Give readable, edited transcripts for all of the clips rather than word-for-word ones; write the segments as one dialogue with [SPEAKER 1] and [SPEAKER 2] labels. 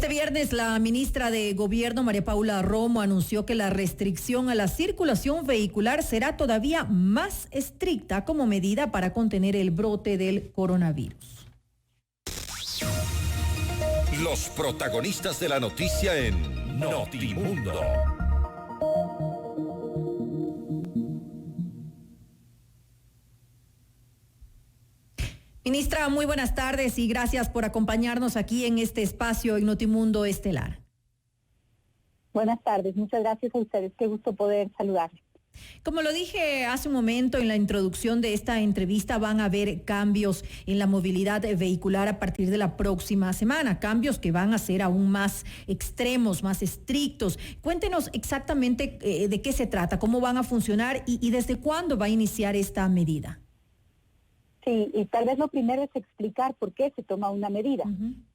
[SPEAKER 1] Este viernes, la ministra de Gobierno, María Paula Romo, anunció que la restricción a la circulación vehicular será todavía más estricta como medida para contener el brote del coronavirus.
[SPEAKER 2] Los protagonistas de la noticia en Notimundo.
[SPEAKER 1] Ministra, muy buenas tardes y gracias por acompañarnos aquí en este espacio en Notimundo Estelar.
[SPEAKER 3] Buenas tardes, muchas gracias a ustedes, qué gusto poder saludarles.
[SPEAKER 1] Como lo dije hace un momento en la introducción de esta entrevista, van a haber cambios en la movilidad vehicular a partir de la próxima semana, cambios que van a ser aún más extremos, más estrictos. Cuéntenos exactamente de qué se trata, cómo van a funcionar y desde cuándo va a iniciar esta medida.
[SPEAKER 3] Sí, y tal vez lo primero es explicar por qué se toma una medida.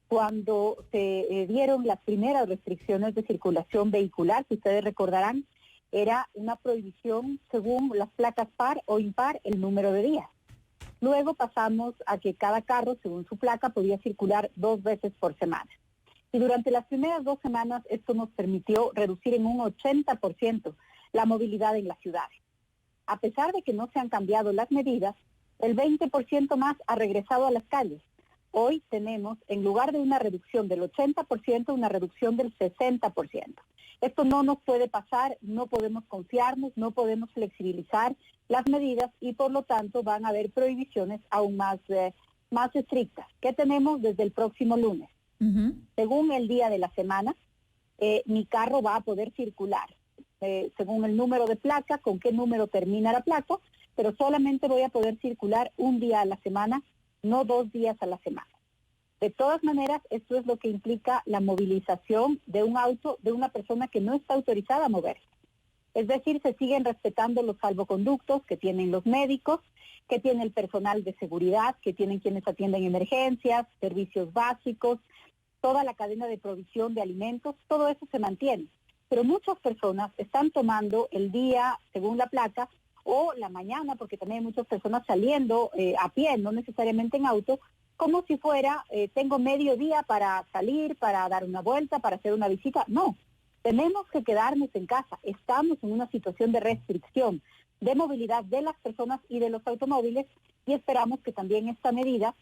[SPEAKER 3] Cuando se dieron las primeras restricciones de circulación vehicular, si ustedes recordarán, era una prohibición según las placas par o impar el número de días. Luego pasamos a que cada carro, según su placa, podía circular 2 veces por semana. Y durante las primeras 2 semanas esto nos permitió reducir en un 80% la movilidad en las ciudades. A pesar de que no se han cambiado las medidas, el 20% más ha regresado a las calles. Hoy tenemos, en lugar de una reducción del 80%, una reducción del 60%. Esto no nos puede pasar, no podemos confiarnos, no podemos flexibilizar las medidas y por lo tanto van a haber prohibiciones aún más estrictas. ¿Qué tenemos desde el próximo lunes? Según el día de la semana, mi carro va a poder circular según el número de placa, con qué número termina la placa, pero solamente voy a poder circular un día a la semana, no 2 días a la semana. De todas maneras, esto es lo que implica la movilización de un auto de una persona que no está autorizada a moverse. Es decir, se siguen respetando los salvoconductos que tienen los médicos, que tiene el personal de seguridad, que tienen quienes atienden emergencias, servicios básicos, toda la cadena de provisión de alimentos, todo eso se mantiene. Pero muchas personas están tomando el día según la placa o la mañana, porque también hay muchas personas saliendo a pie, no necesariamente en auto, como si fuera, tengo medio día para salir, para dar una vuelta, para hacer una visita. No, tenemos que quedarnos en casa. Estamos en una situación de restricción de movilidad de las personas y de los automóviles y esperamos que también esta medida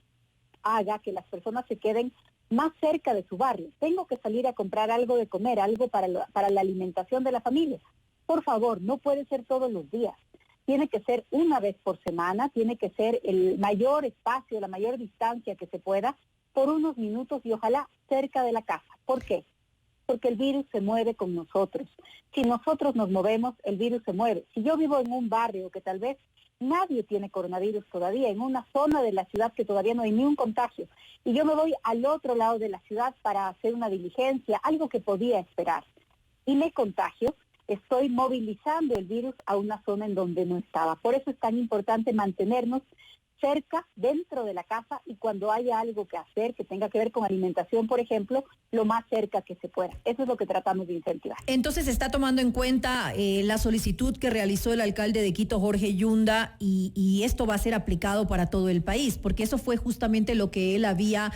[SPEAKER 3] haga que las personas se queden más cerca de su barrio. Tengo que salir a comprar algo de comer, algo para la alimentación de la familia. Por favor, no puede ser todos los días. Tiene que ser una vez por semana, tiene que ser el mayor espacio, la mayor distancia que se pueda, por unos minutos y ojalá cerca de la casa. ¿Por qué? Porque el virus se mueve con nosotros. Si nosotros nos movemos, el virus se mueve. Si yo vivo en un barrio que tal vez nadie tiene coronavirus todavía, en una zona de la ciudad que todavía no hay ni un contagio, y yo me voy al otro lado de la ciudad para hacer una diligencia, algo que podía esperar, y me contagio, estoy movilizando el virus a una zona en donde no estaba. Por eso es tan importante mantenernos cerca, dentro de la casa, y cuando haya algo que hacer, que tenga que ver con alimentación, por ejemplo, lo más cerca que se pueda. Eso es lo que tratamos de incentivar.
[SPEAKER 1] Entonces, ¿está tomando en cuenta la solicitud que realizó el alcalde de Quito, Jorge Yunda, y esto va a ser aplicado para todo el país? Porque eso fue justamente lo que él había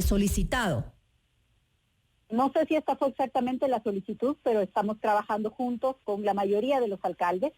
[SPEAKER 1] solicitado.
[SPEAKER 3] No sé si esta fue exactamente la solicitud, pero estamos trabajando juntos con la mayoría de los alcaldes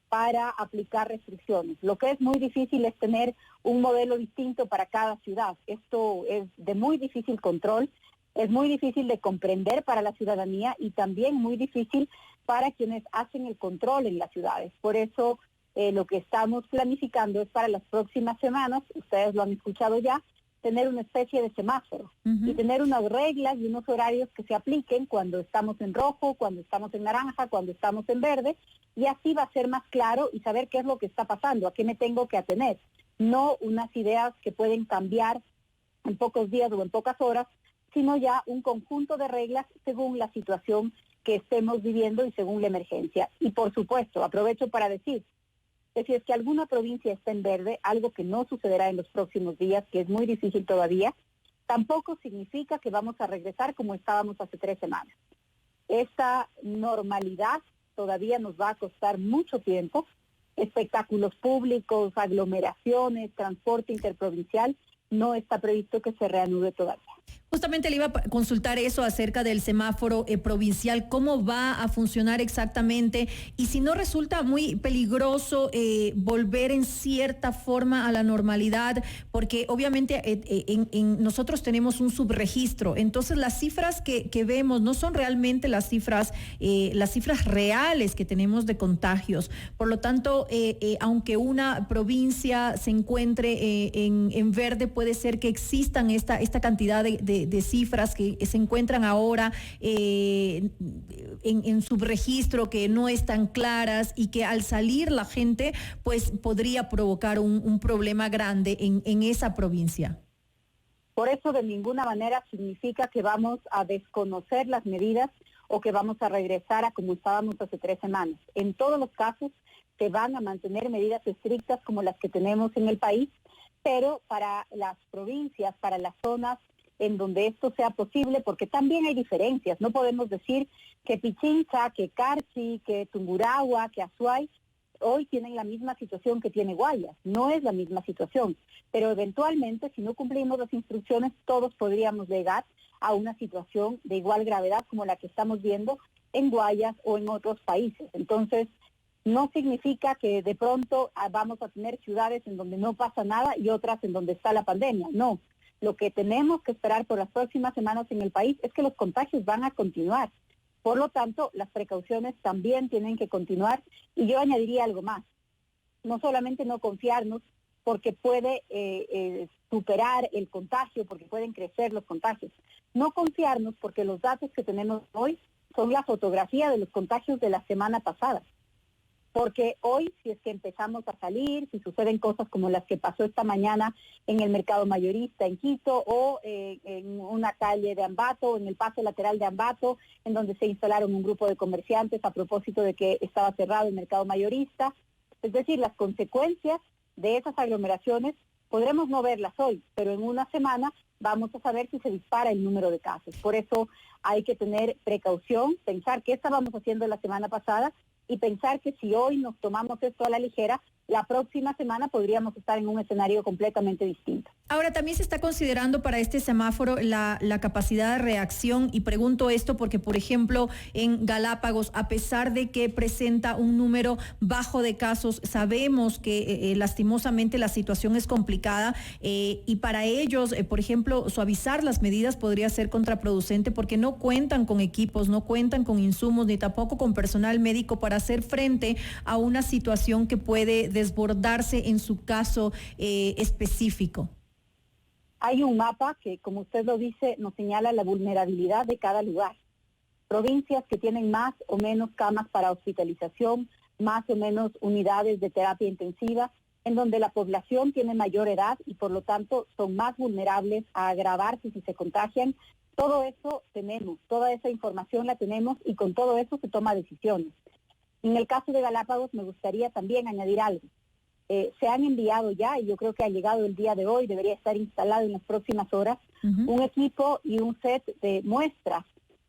[SPEAKER 3] para aplicar restricciones. Lo que es muy difícil es tener un modelo distinto para cada ciudad. Esto es de muy difícil control, es muy difícil de comprender para la ciudadanía y también muy difícil para quienes hacen el control en las ciudades. Por eso lo que estamos planificando es para las próximas semanas, ustedes lo han escuchado ya, tener una especie de semáforo y tener unas reglas y unos horarios que se apliquen cuando estamos en rojo, cuando estamos en naranja, cuando estamos en verde, y así va a ser más claro y saber qué es lo que está pasando, a qué me tengo que atener, no unas ideas que pueden cambiar en pocos días o en pocas horas, sino ya un conjunto de reglas según la situación que estemos viviendo y según la emergencia. Y por supuesto, aprovecho para decir, que si es que alguna provincia está en verde, algo que no sucederá en los próximos días, que es muy difícil todavía, tampoco significa que vamos a regresar como estábamos hace 3 semanas. Esa normalidad todavía nos va a costar mucho tiempo, espectáculos públicos, aglomeraciones, transporte interprovincial, no está previsto que se reanude todavía.
[SPEAKER 1] Justamente le iba a consultar eso acerca del semáforo provincial, cómo va a funcionar exactamente y si no resulta muy peligroso volver en cierta forma a la normalidad, porque obviamente nosotros tenemos un subregistro, entonces las cifras que vemos no son realmente las cifras reales que tenemos de contagios. Por lo tanto, aunque una provincia se encuentre en verde, puede ser que existan esta cantidad de cifras que se encuentran ahora en subregistro que no están claras y que al salir la gente pues podría provocar un problema grande en esa provincia.
[SPEAKER 3] Por eso de ninguna manera significa que vamos a desconocer las medidas o que vamos a regresar a como estábamos hace 3 semanas. En todos los casos se van a mantener medidas estrictas como las que tenemos en el país, pero para las provincias, para las zonas en donde esto sea posible, porque también hay diferencias. No podemos decir que Pichincha, que Carchi, que Tungurahua, que Azuay hoy tienen la misma situación que tiene Guayas. No es la misma situación, pero eventualmente si no cumplimos las instrucciones todos podríamos llegar a una situación de igual gravedad como la que estamos viendo en Guayas o en otros países. Entonces, no significa que de pronto vamos a tener ciudades en donde no pasa nada y otras en donde está la pandemia. No. Lo que tenemos que esperar por las próximas semanas en el país es que los contagios van a continuar. Por lo tanto, las precauciones también tienen que continuar. Y yo añadiría algo más. No solamente no confiarnos porque puede superar el contagio, porque pueden crecer los contagios. No confiarnos porque los datos que tenemos hoy son la fotografía de los contagios de la semana pasada. Porque hoy, si es que empezamos a salir, si suceden cosas como las que pasó esta mañana en el mercado mayorista en Quito o en una calle de Ambato, en el paso lateral de Ambato, en donde se instalaron un grupo de comerciantes a propósito de que estaba cerrado el mercado mayorista. Es decir, las consecuencias de esas aglomeraciones podremos no verlas hoy, pero en una semana vamos a saber si se dispara el número de casos. Por eso hay que tener precaución, pensar qué estábamos haciendo la semana pasada, y pensar que si hoy nos tomamos esto a la ligera, la próxima semana podríamos estar en un escenario completamente distinto.
[SPEAKER 1] Ahora, también se está considerando para este semáforo la capacidad de reacción, y pregunto esto porque, por ejemplo, en Galápagos, a pesar de que presenta un número bajo de casos, sabemos que lastimosamente la situación es complicada y para ellos, por ejemplo, suavizar las medidas podría ser contraproducente porque no cuentan con equipos, no cuentan con insumos ni tampoco con personal médico para hacer frente a una situación que puede desbordarse en su caso específico.
[SPEAKER 3] Hay un mapa que, como usted lo dice, nos señala la vulnerabilidad de cada lugar. Provincias que tienen más o menos camas para hospitalización, más o menos unidades de terapia intensiva, en donde la población tiene mayor edad y por lo tanto son más vulnerables a agravarse si se contagian. Todo eso tenemos, toda esa información la tenemos y con todo eso se toma decisiones. En el caso de Galápagos me gustaría también añadir algo. Se han enviado ya, y yo creo que ha llegado el día de hoy, debería estar instalado en las próximas horas, un equipo y un set de muestras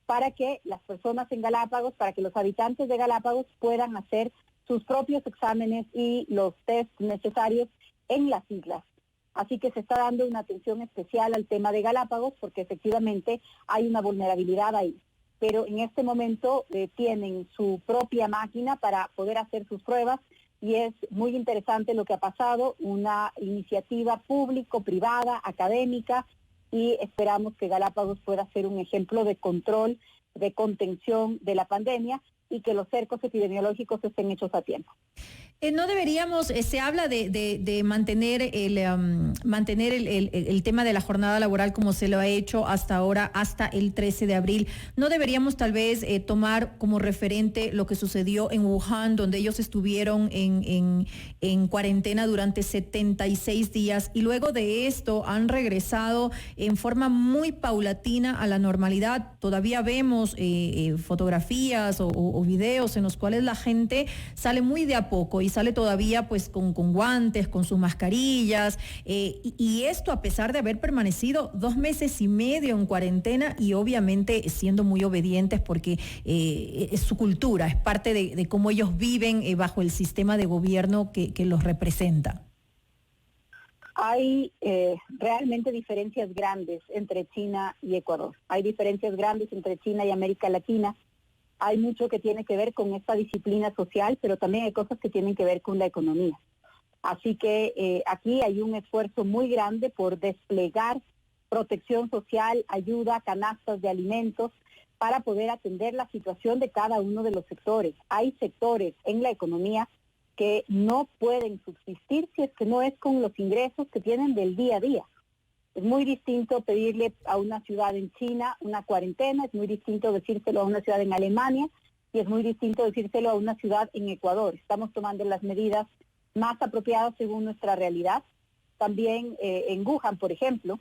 [SPEAKER 3] para que las personas en Galápagos, para que los habitantes de Galápagos puedan hacer sus propios exámenes y los test necesarios en las islas. Así que se está dando una atención especial al tema de Galápagos porque efectivamente hay una vulnerabilidad ahí. Pero en este momento tienen su propia máquina para poder hacer sus pruebas y es muy interesante lo que ha pasado, una iniciativa público-privada, académica, y esperamos que Galápagos pueda ser un ejemplo de control, de contención de la pandemia y que los cercos epidemiológicos estén hechos a tiempo.
[SPEAKER 1] No deberíamos, se habla de mantener el tema de la jornada laboral como se lo ha hecho hasta ahora, hasta el 13 de abril. ¿No deberíamos tal vez tomar como referente lo que sucedió en Wuhan, donde ellos estuvieron en cuarentena durante 76 días y luego de esto han regresado en forma muy paulatina a la normalidad? Todavía vemos fotografías o videos en los cuales la gente sale muy de a poco y sale todavía pues con guantes, con sus mascarillas, y esto a pesar de haber permanecido 2 meses y medio en cuarentena y obviamente siendo muy obedientes porque es su cultura, es parte de cómo ellos viven bajo el sistema de gobierno que los representa.
[SPEAKER 3] Hay realmente diferencias grandes entre China y Ecuador. Hay diferencias grandes entre China y América Latina. Hay mucho que tiene que ver con esta disciplina social, pero también hay cosas que tienen que ver con la economía. Así que aquí hay un esfuerzo muy grande por desplegar protección social, ayuda, canastas de alimentos, para poder atender la situación de cada uno de los sectores. Hay sectores en la economía que no pueden subsistir si es que no es con los ingresos que tienen del día a día. Es muy distinto pedirle a una ciudad en China una cuarentena, es muy distinto decírselo a una ciudad en Alemania y es muy distinto decírselo a una ciudad en Ecuador. Estamos tomando las medidas más apropiadas según nuestra realidad. También en Wuhan, por ejemplo,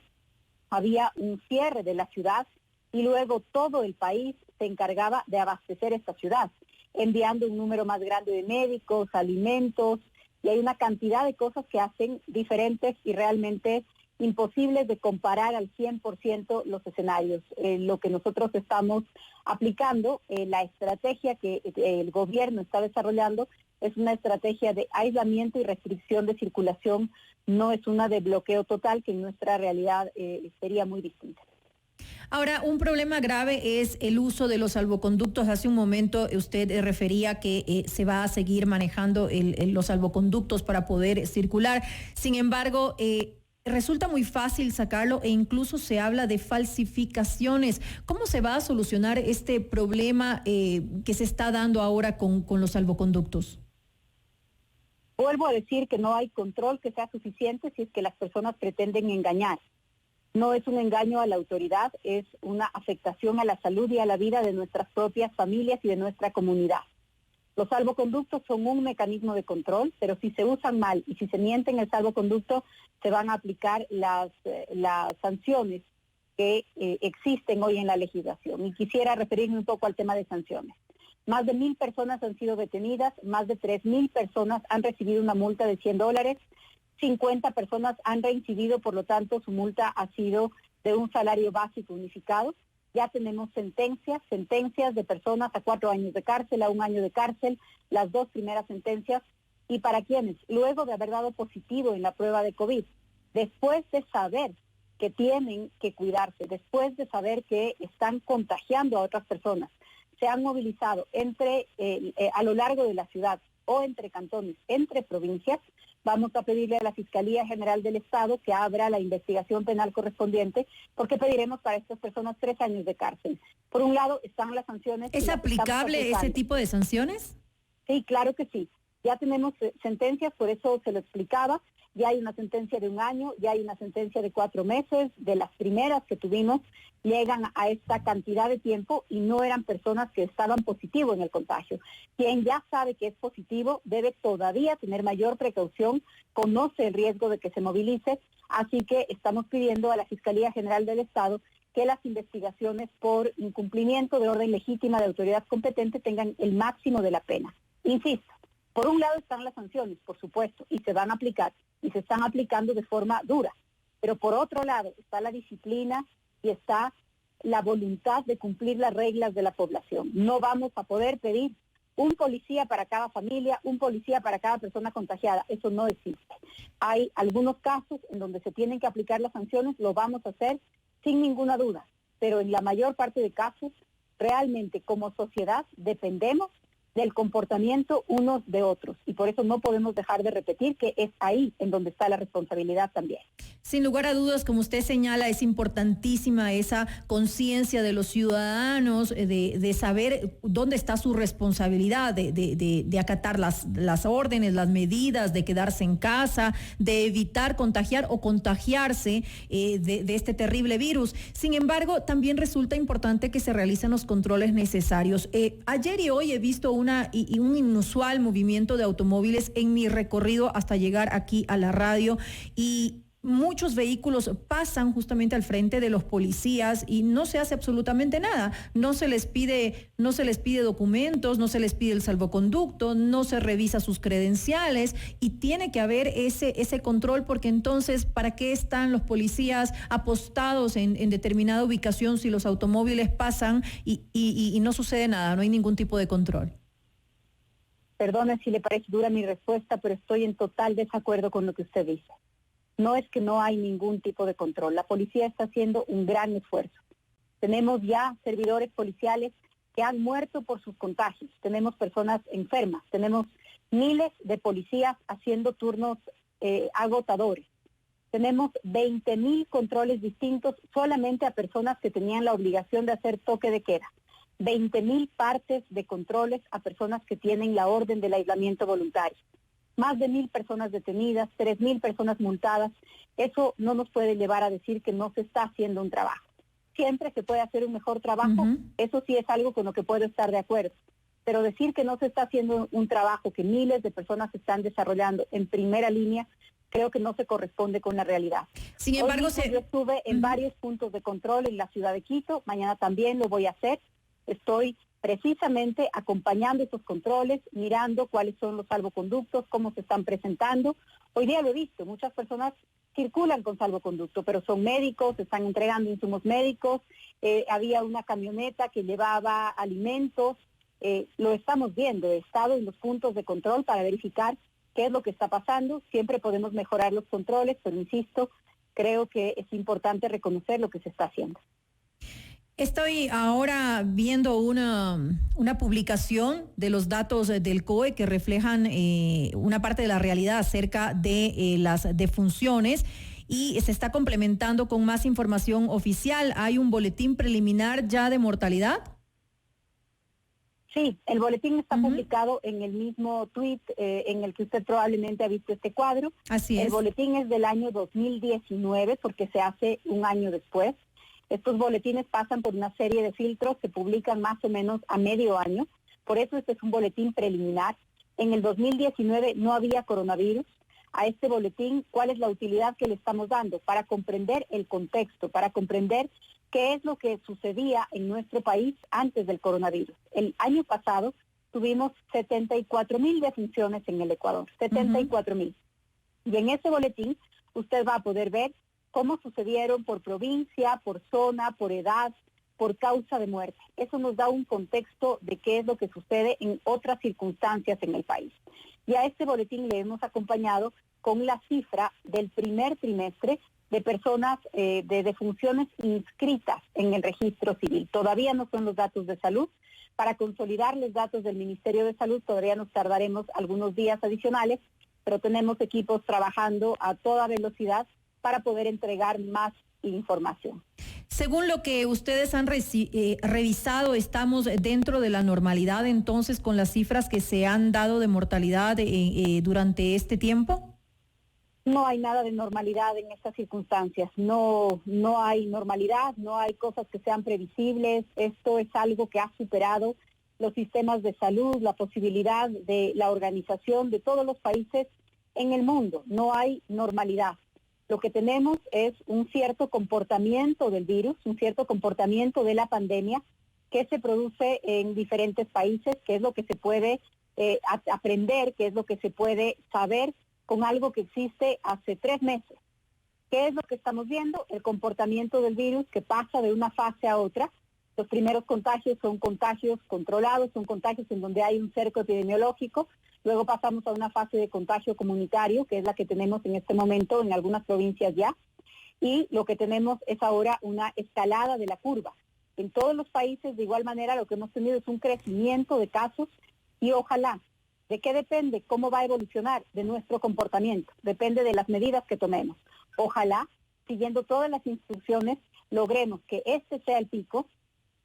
[SPEAKER 3] había un cierre de la ciudad y luego todo el país se encargaba de abastecer esta ciudad, enviando un número más grande de médicos, alimentos, y hay una cantidad de cosas que hacen diferentes y realmente imposibles de comparar al 100% los escenarios. Lo que nosotros estamos aplicando, la estrategia que el gobierno está desarrollando, es una estrategia de aislamiento y restricción de circulación, no es una de bloqueo total, que en nuestra realidad sería muy distinta.
[SPEAKER 1] Ahora, un problema grave es el uso de los salvoconductos. Hace un momento usted refería que se va a seguir manejando los salvoconductos para poder circular. Sin embargo, resulta muy fácil sacarlo e incluso se habla de falsificaciones. ¿Cómo se va a solucionar este problema que se está dando ahora con los salvoconductos?
[SPEAKER 3] Vuelvo a decir que no hay control que sea suficiente si es que las personas pretenden engañar. No es un engaño a la autoridad, es una afectación a la salud y a la vida de nuestras propias familias y de nuestra comunidad. Los salvoconductos son un mecanismo de control, pero si se usan mal y si se miente en el salvoconducto, se van a aplicar las sanciones que existen hoy en la legislación. Y quisiera referirme un poco al tema de sanciones. Más de 1,000 personas han sido detenidas, más de 3,000 personas han recibido una multa de $100, 50 personas han reincidido, por lo tanto su multa ha sido de un salario básico unificado. Ya tenemos sentencias de personas a 4 años de cárcel, a 1 año de cárcel, las 2 primeras sentencias. ¿Y para quiénes? Luego de haber dado positivo en la prueba de COVID, después de saber que tienen que cuidarse, después de saber que están contagiando a otras personas, se han movilizado a lo largo de la ciudad o entre cantones, entre provincias. Vamos a pedirle a la Fiscalía General del Estado que abra la investigación penal correspondiente, porque pediremos para estas personas 3 años de cárcel. Por un lado están las sanciones.
[SPEAKER 1] ¿Es aplicable ese tipo de sanciones?
[SPEAKER 3] Sí, claro que sí. Ya tenemos sentencias, por eso se lo explicaba. Ya hay una sentencia de 1 año, ya hay una sentencia de 4 meses. De las primeras que tuvimos, llegan a esta cantidad de tiempo y no eran personas que estaban positivos en el contagio. Quien ya sabe que es positivo debe todavía tener mayor precaución, conoce el riesgo de que se movilice, así que estamos pidiendo a la Fiscalía General del Estado que las investigaciones por incumplimiento de orden legítima de autoridad competente tengan el máximo de la pena. Insisto, por un lado están las sanciones, por supuesto, y se van a aplicar, y se están aplicando de forma dura, pero por otro lado está la disciplina y está la voluntad de cumplir las reglas de la población. No vamos a poder pedir un policía para cada familia, un policía para cada persona contagiada, eso no existe. Hay algunos casos en donde se tienen que aplicar las sanciones, lo vamos a hacer sin ninguna duda, pero en la mayor parte de casos, realmente como sociedad dependemos del comportamiento unos de otros, y por eso no podemos dejar de repetir que es ahí en donde está la responsabilidad también.
[SPEAKER 1] Sin lugar a dudas, como usted señala, es importantísima esa conciencia de los ciudadanos de saber dónde está su responsabilidad, de acatar las órdenes, las medidas, de quedarse en casa, de evitar contagiar o contagiarse de este terrible virus. Sin embargo, también resulta importante que se realicen los controles necesarios. Ayer y hoy he visto un inusual movimiento de automóviles en mi recorrido hasta llegar aquí a la radio, y muchos vehículos pasan justamente al frente de los policías y no se hace absolutamente nada. No se les pide documentos, no se les pide el salvoconducto, no se revisa sus credenciales, y tiene que haber ese control, porque entonces, ¿para qué están los policías apostados en determinada ubicación si los automóviles pasan y no sucede nada, no hay ningún tipo de control?
[SPEAKER 3] Perdone si le parece dura mi respuesta, pero estoy en total desacuerdo con lo que usted dice. No es que no hay ningún tipo de control. La policía está haciendo un gran esfuerzo. Tenemos ya servidores policiales que han muerto por sus contagios. Tenemos personas enfermas. Tenemos miles de policías haciendo turnos agotadores. Tenemos 20,000 controles distintos solamente a personas que tenían la obligación de hacer toque de queda. 20,000 partes de controles a personas que tienen la orden del aislamiento voluntario. Más de 1,000 personas detenidas, 3,000 personas multadas. Eso no nos puede llevar a decir que no se está haciendo un trabajo. Siempre se puede hacer un mejor trabajo, eso sí es algo con lo que puedo estar de acuerdo. Pero decir que no se está haciendo un trabajo que miles de personas están desarrollando en primera línea, creo que no se corresponde con la realidad.
[SPEAKER 1] Sin embargo,
[SPEAKER 3] yo estuve en varios puntos de control en la ciudad de Quito, mañana también lo voy a hacer. Estoy precisamente acompañando esos controles, mirando cuáles son los salvoconductos, cómo se están presentando. Hoy día lo he visto, muchas personas circulan con salvoconducto, pero son médicos, están entregando insumos médicos, había una camioneta que llevaba alimentos, lo estamos viendo, he estado en los puntos de control para verificar qué es lo que está pasando. Siempre podemos mejorar los controles, pero insisto, creo que es importante reconocer lo que se está haciendo.
[SPEAKER 1] Estoy ahora viendo una publicación de los datos del COE que reflejan una parte de la realidad acerca de las defunciones y se está complementando con más información oficial. ¿Hay un boletín preliminar ya de mortalidad?
[SPEAKER 3] Sí, el boletín está publicado en el mismo tuit en el que usted probablemente ha visto este cuadro.
[SPEAKER 1] Así es.
[SPEAKER 3] El boletín es del año 2019 porque se hace un año después. Estos boletines pasan por una serie de filtros que publican más o menos a medio año. Por eso este es un boletín preliminar. En el 2019 no había coronavirus. A este boletín, ¿cuál es la utilidad que le estamos dando? Para comprender el contexto, para comprender qué es lo que sucedía en nuestro país antes del coronavirus. El año pasado tuvimos 74,000 defunciones en el Ecuador, 74,000. Y en ese boletín usted va a poder ver cómo sucedieron por provincia, por zona, por edad, por causa de muerte. Eso nos da un contexto de qué es lo que sucede en otras circunstancias en el país. Y a este boletín le hemos acompañado con la cifra del primer trimestre de personas de defunciones inscritas en el registro civil. Todavía no son los datos de salud. Para consolidar los datos del Ministerio de Salud todavía nos tardaremos algunos días adicionales, pero tenemos equipos trabajando a toda velocidad para poder entregar más información.
[SPEAKER 1] Según lo que ustedes han revisado, ¿estamos dentro de la normalidad entonces con las cifras que se han dado de mortalidad durante este tiempo?
[SPEAKER 3] No hay nada de normalidad en estas circunstancias. No hay normalidad, no hay cosas que sean previsibles. Esto es algo que ha superado los sistemas de salud, la posibilidad de la organización de todos los países en el mundo. No hay normalidad. Lo que tenemos es un cierto comportamiento del virus, un cierto comportamiento de la pandemia que se produce en diferentes países, que es lo que se puede aprender, que es lo que se puede saber con algo que existe hace 3 meses. ¿Qué es lo que estamos viendo? El comportamiento del virus que pasa de una fase a otra. Los primeros contagios son contagios controlados, son contagios en donde hay un cerco epidemiológico. Luego pasamos a una fase de contagio comunitario, que es la que tenemos en este momento en algunas provincias ya. Y lo que tenemos es ahora una escalada de la curva. En todos los países, de igual manera, lo que hemos tenido es un crecimiento de casos y ojalá. ¿De qué depende? ¿Cómo va a evolucionar? De nuestro comportamiento. Depende de las medidas que tomemos. Ojalá, siguiendo todas las instrucciones, logremos que este sea el pico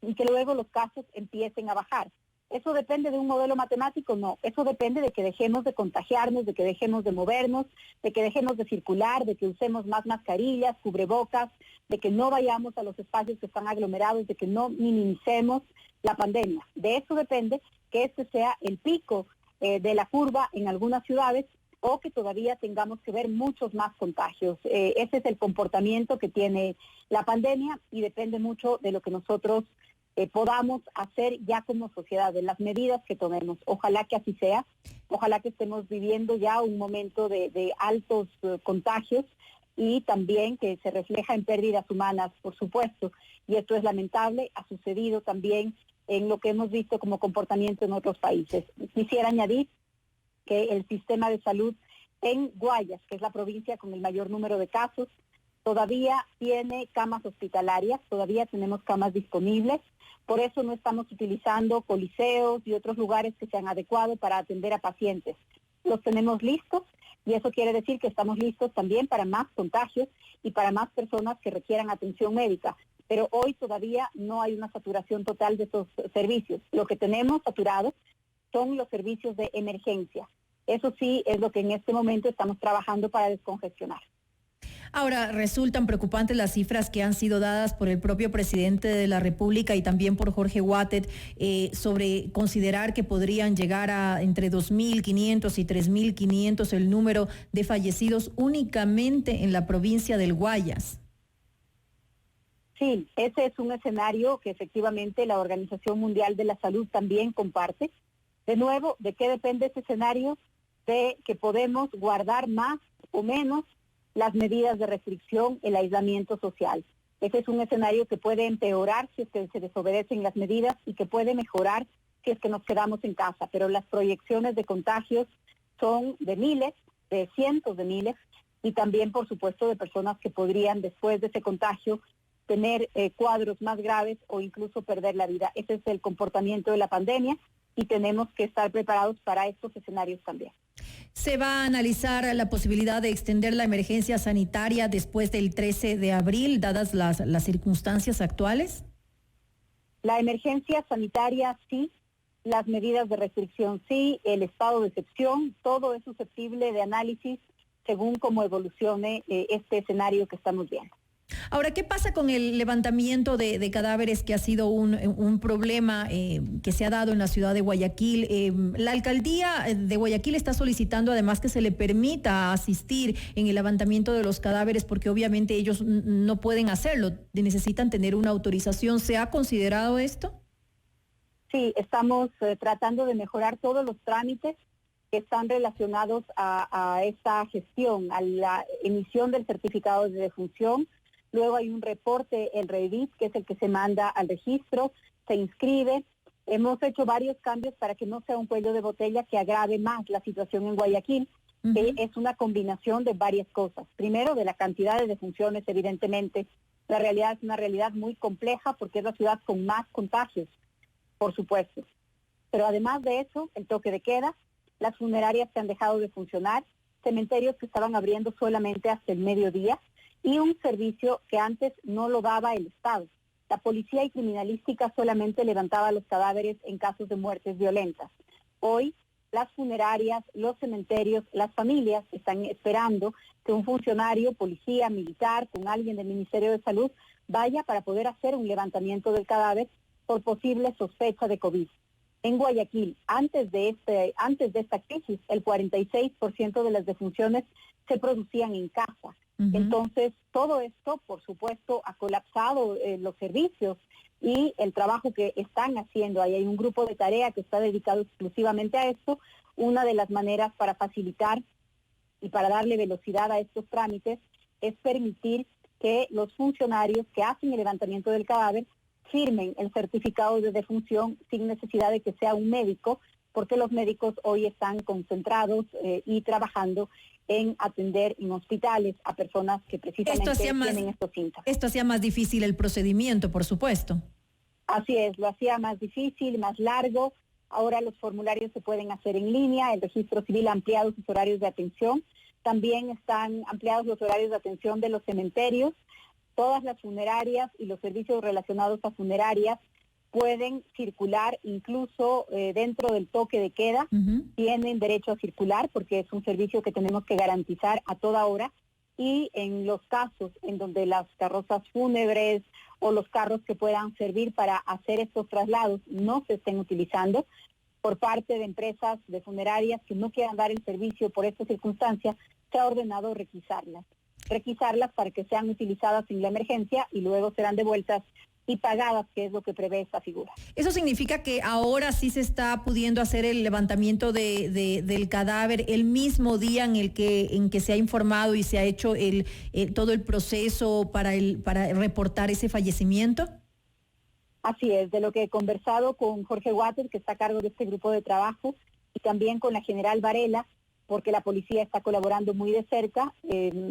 [SPEAKER 3] y que luego los casos empiecen a bajar. ¿Eso depende de un modelo matemático? No. Eso depende de que dejemos de contagiarnos, de que dejemos de movernos, de que dejemos de circular, de que usemos más mascarillas, cubrebocas, de que no vayamos a los espacios que están aglomerados, de que no minimicemos la pandemia. De eso depende que este sea el pico de la curva en algunas ciudades o que todavía tengamos que ver muchos más contagios. Ese es el comportamiento que tiene la pandemia y depende mucho de lo que nosotros podamos hacer ya como sociedad, de las medidas que tomemos. Ojalá que así sea, ojalá que estemos viviendo ya un momento de altos contagios y también que se refleja en pérdidas humanas, por supuesto, y esto es lamentable, ha sucedido también en lo que hemos visto como comportamiento en otros países. Quisiera añadir que el sistema de salud en Guayas, que es la provincia con el mayor número de casos, todavía tiene camas hospitalarias, todavía tenemos camas disponibles, por eso no estamos utilizando coliseos y otros lugares que sean adecuados para atender a pacientes. Los tenemos listos y eso quiere decir que estamos listos también para más contagios y para más personas que requieran atención médica. Pero hoy todavía no hay una saturación total de esos servicios. Lo que tenemos saturados son los servicios de emergencia. Eso sí es lo que en este momento estamos trabajando para descongestionar.
[SPEAKER 1] Ahora, resultan preocupantes las cifras que han sido dadas por el propio presidente de la República y también por Jorge Watted sobre considerar que podrían llegar a entre 2.500 y 3.500 el número de fallecidos únicamente en la provincia del Guayas.
[SPEAKER 3] Sí, ese es un escenario que efectivamente la Organización Mundial de la Salud también comparte. De nuevo, ¿de qué depende ese escenario? De que podemos guardar más o menos las medidas de restricción, el aislamiento social. Ese es un escenario que puede empeorar si es que se desobedecen las medidas y que puede mejorar si es que nos quedamos en casa. Pero las proyecciones de contagios son de miles, de cientos de miles, y también, por supuesto, de personas que podrían, después de ese contagio, tener cuadros más graves o incluso perder la vida. Ese es el comportamiento de la pandemia y tenemos que estar preparados para estos escenarios también.
[SPEAKER 1] ¿Se va a analizar la posibilidad de extender la emergencia sanitaria después del 13 de abril, dadas las circunstancias actuales?
[SPEAKER 3] La emergencia sanitaria sí, las medidas de restricción sí, el estado de excepción, todo es susceptible de análisis según cómo evolucione este escenario que estamos viendo.
[SPEAKER 1] Ahora, ¿qué pasa con el levantamiento de cadáveres que ha sido un problema que se ha dado en la ciudad de Guayaquil? La alcaldía de Guayaquil está solicitando además que se le permita asistir en el levantamiento de los cadáveres porque obviamente ellos no pueden hacerlo, necesitan tener una autorización. ¿Se ha considerado esto?
[SPEAKER 3] Sí, estamos tratando de mejorar todos los trámites que están relacionados a esta gestión, a la emisión del certificado de defunción. Luego hay un reporte, el REDIT, que es el que se manda al registro, se inscribe. Hemos hecho varios cambios para que no sea un cuello de botella que agrave más la situación en Guayaquil. Es una combinación de varias cosas. Primero, de la cantidad de defunciones, evidentemente. La realidad es una realidad muy compleja porque es la ciudad con más contagios, por supuesto. Pero además de eso, el toque de queda, las funerarias que han dejado de funcionar, cementerios que estaban abriendo solamente hasta el mediodía, y un servicio que antes no lo daba el Estado. La policía y criminalística solamente levantaba los cadáveres en casos de muertes violentas. Hoy, las funerarias, los cementerios, las familias están esperando que un funcionario, policía, militar, con alguien del Ministerio de Salud, vaya para poder hacer un levantamiento del cadáver por posible sospecha de COVID. En Guayaquil, antes de esta crisis, el 46% de las defunciones se producían en casa. Entonces, todo esto, por supuesto, ha colapsado los servicios y el trabajo que están haciendo. Ahí hay un grupo de tarea que está dedicado exclusivamente a esto. Una de las maneras para facilitar y para darle velocidad a estos trámites es permitir que los funcionarios que hacen el levantamiento del cadáver firmen el certificado de defunción sin necesidad de que sea un médico, porque los médicos hoy están concentrados y trabajando en atender en hospitales a personas que precisamente tienen estos síntomas.
[SPEAKER 1] Esto hacía más difícil el procedimiento, por supuesto.
[SPEAKER 3] Así es, lo hacía más difícil, más largo. Ahora los formularios se pueden hacer en línea, el registro civil ha ampliado sus horarios de atención, también están ampliados los horarios de atención de los cementerios. Todas las funerarias y los servicios relacionados a funerarias pueden circular incluso dentro del toque de queda, tienen derecho a circular porque es un servicio que tenemos que garantizar a toda hora, y en los casos en donde las carrozas fúnebres o los carros que puedan servir para hacer estos traslados no se estén utilizando por parte de empresas de funerarias que no quieran dar el servicio por esta circunstancia, se ha ordenado requisarlas para que sean utilizadas en la emergencia y luego serán devueltas y pagadas, que es lo que prevé esta figura.
[SPEAKER 1] ¿Eso significa que ahora sí se está pudiendo hacer el levantamiento del cadáver el mismo día en que se ha informado y se ha hecho todo el proceso para reportar ese fallecimiento?
[SPEAKER 3] Así es, de lo que he conversado con Jorge Watted, que está a cargo de este grupo de trabajo, y también con la general Varela, porque la policía está colaborando muy de cerca.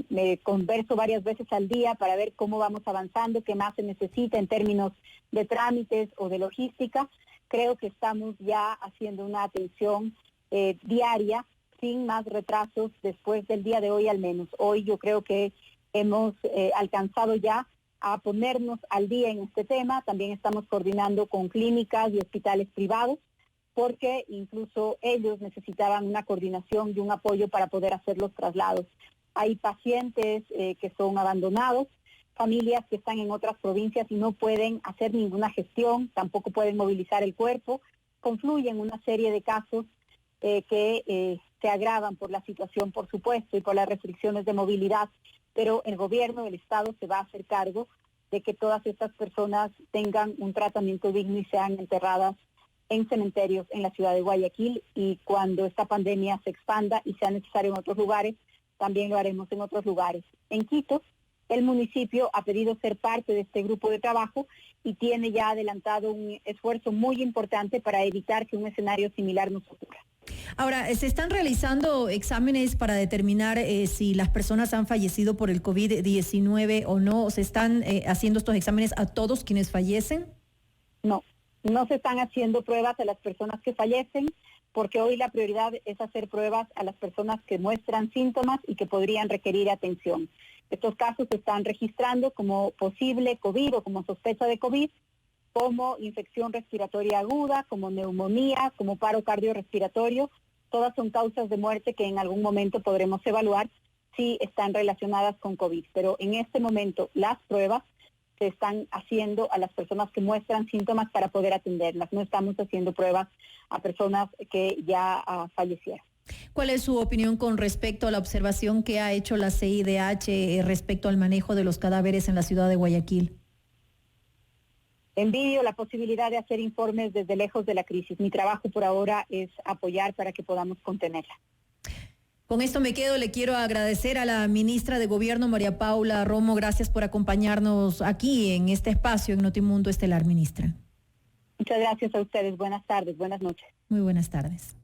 [SPEAKER 3] Me converso varias veces al día para ver cómo vamos avanzando, qué más se necesita en términos de trámites o de logística. Creo que estamos ya haciendo una atención diaria, sin más retrasos después del día de hoy al menos. Hoy yo creo que hemos alcanzado ya a ponernos al día en este tema. También estamos coordinando con clínicas y hospitales privados, porque incluso ellos necesitaban una coordinación y un apoyo para poder hacer los traslados. Hay pacientes que son abandonados, familias que están en otras provincias y no pueden hacer ninguna gestión, tampoco pueden movilizar el cuerpo. Confluyen una serie de casos que se agravan por la situación, por supuesto, y por las restricciones de movilidad, pero el gobierno del Estado se va a hacer cargo de que todas estas personas tengan un tratamiento digno y sean enterradas en cementerios en la ciudad de Guayaquil, y cuando esta pandemia se expanda y sea necesario en otros lugares, también lo haremos en otros lugares. En Quito, el municipio ha pedido ser parte de este grupo de trabajo y tiene ya adelantado un esfuerzo muy importante para evitar que un escenario similar nos ocurra.
[SPEAKER 1] Ahora, ¿se están realizando exámenes para determinar si las personas han fallecido por el COVID-19 o no? ¿Se están haciendo estos exámenes a todos quienes fallecen?
[SPEAKER 3] No. No se están haciendo pruebas a las personas que fallecen, porque hoy la prioridad es hacer pruebas a las personas que muestran síntomas y que podrían requerir atención. Estos casos se están registrando como posible COVID o como sospecha de COVID, como infección respiratoria aguda, como neumonía, como paro cardiorrespiratorio. Todas son causas de muerte que en algún momento podremos evaluar si están relacionadas con COVID. Pero en este momento las pruebas se están haciendo a las personas que muestran síntomas para poder atenderlas. No estamos haciendo pruebas a personas que ya fallecieron.
[SPEAKER 1] ¿Cuál es su opinión con respecto a la observación que ha hecho la CIDH respecto al manejo de los cadáveres en la ciudad de Guayaquil?
[SPEAKER 3] Envidio la posibilidad de hacer informes desde lejos de la crisis. Mi trabajo por ahora es apoyar para que podamos contenerla.
[SPEAKER 1] Con esto me quedo. Le quiero agradecer a la ministra de Gobierno, María Paula Romo. Gracias por acompañarnos aquí en este espacio en Notimundo Estelar, ministra.
[SPEAKER 3] Muchas gracias a ustedes. Buenas tardes, buenas noches.
[SPEAKER 1] Muy buenas tardes.